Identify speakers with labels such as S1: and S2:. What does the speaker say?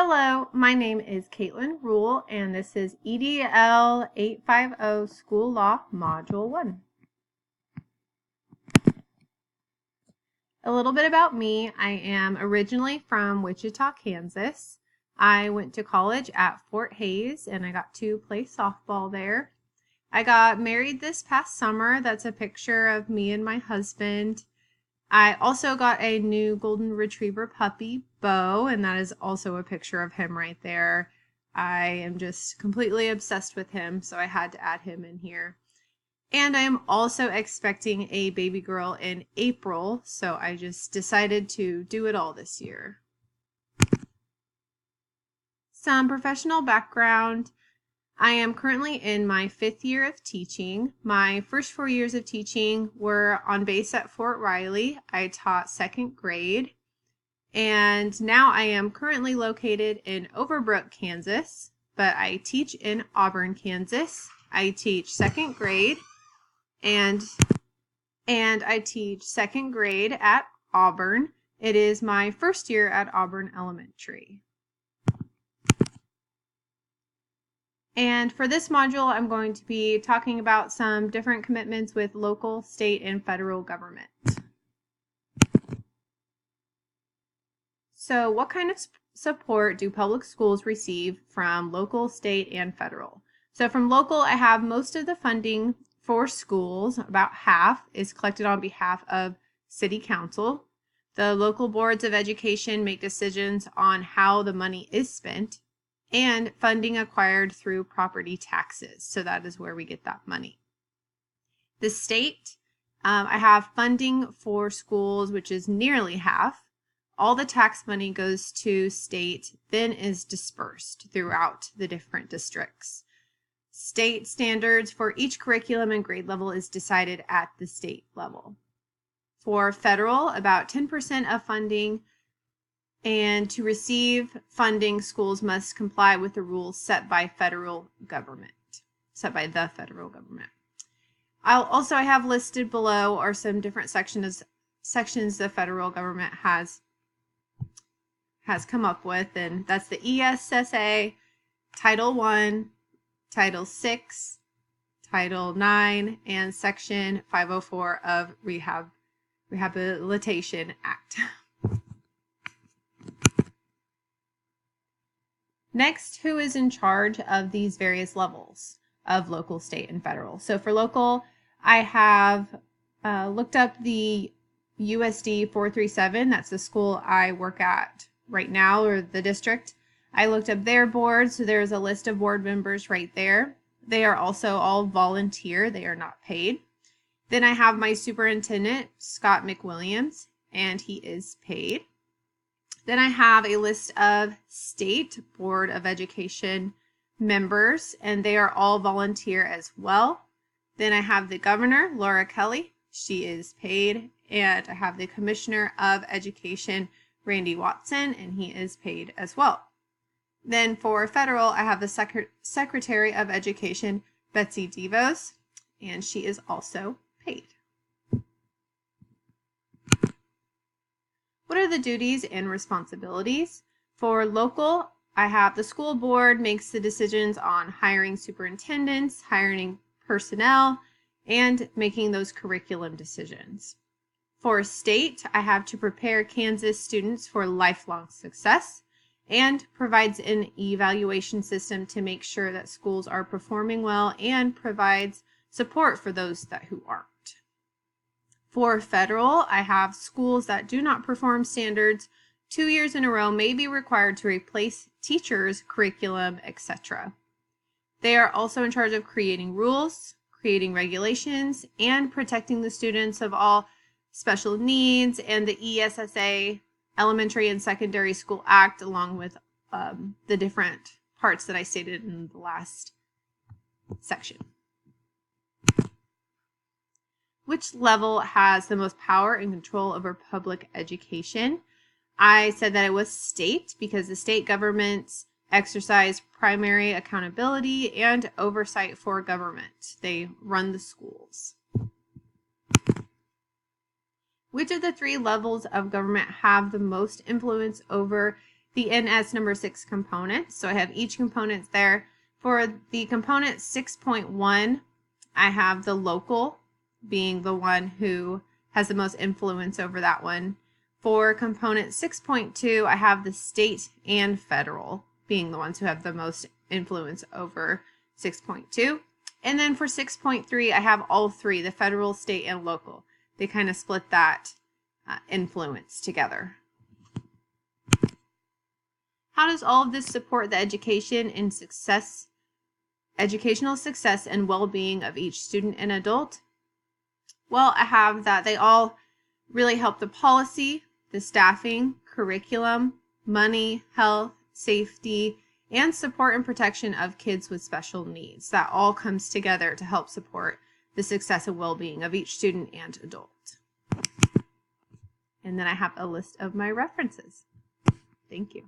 S1: Hello, my name is Caitlin Rule, and this is EDL 850 School Law Module 1. A little bit about me. I am originally from Wichita, Kansas. I went to college at Fort Hays, and I got to play softball there. I got married this past summer. That's a picture of me and my husband. I also got a new golden retriever puppy, Bo, and that is also a picture of him right there. I am just completely obsessed with him, so I had to add him in here. And I am also expecting a baby girl in April, so I just decided to do it all this year. Some professional background. I am currently in my 5th year of teaching. My first 4 years of teaching were on base at Fort Riley. I taught 2nd grade. And now I am currently located in Overbrook, Kansas, but I teach in Auburn, Kansas. I teach 2nd grade and I teach 2nd grade at Auburn. It is my first year at Auburn Elementary. And for this module, I'm going to be talking about some different commitments with local, state, and federal government. So what kind of support do public schools receive from local, state, and federal? So from local, I have most of the funding for schools. About half is collected on behalf of City Council. The local boards of education make decisions on how the money is spent, and funding acquired through property taxes. So that is where we get that money. The state, I have funding for schools, which is nearly half. All the tax money goes to state, then is dispersed throughout the different districts. State standards for each curriculum and grade level is decided at the state level. For federal, about 10% of funding. And to receive funding, schools must comply with the rules set by the federal government. I have listed below are some different sections the federal government has come up with, and that's the ESSA, Title I, Title VI, Title IX, and Section 504 of Rehabilitation Act. Next, who is in charge of these various levels of local, state, and federal? So for local, I have looked up the USD 437. That's the school I work at right now, or the district. I looked up their board, so there's a list of board members right there. They are also all volunteer. They are not paid. Then I have my superintendent, Scott McWilliams, and he is paid. Then I have a list of state board of education members, and they are all volunteer as well. Then I have the governor, Laura Kelly. She is paid. And I have the commissioner of education, Randy Watson, and he is paid as well. Then for federal, I have the secretary of education, Betsy DeVos, and she is also paid. What are the duties and responsibilities? For local, I have the school board makes the decisions on hiring superintendents, hiring personnel, and making those curriculum decisions. For state, I have to prepare Kansas students for lifelong success and provides an evaluation system to make sure that schools are performing well and provides support for those who aren't. For federal, I have schools that do not perform standards 2 years in a row may be required to replace teachers, curriculum, etc. They are also in charge of creating rules, creating regulations, and protecting the students of all special needs and the ESSA, Elementary and Secondary School Act, along with the different parts that I stated in the last section. Which level has the most power and control over public education? I said that it was state because the state governments exercise primary accountability and oversight for government. They run the schools. Which of the 3 levels of government have the most influence over the NS number 6 components. So I have each component there. For the component 6.1, I have the local being the one who has the most influence over that one. For component 6.2, I have the state and federal being the ones who have the most influence over 6.2. And then for 6.3, I have all three, the federal, state, and local. They kind of split that influence together. How does all of this support the education and educational success and well-being of each student and adult? Well, I have that they all really help the policy, the staffing, curriculum, money, health, safety, and support and protection of kids with special needs. That all comes together to help support the success and well-being of each student and adult. And then I have a list of my references. Thank you.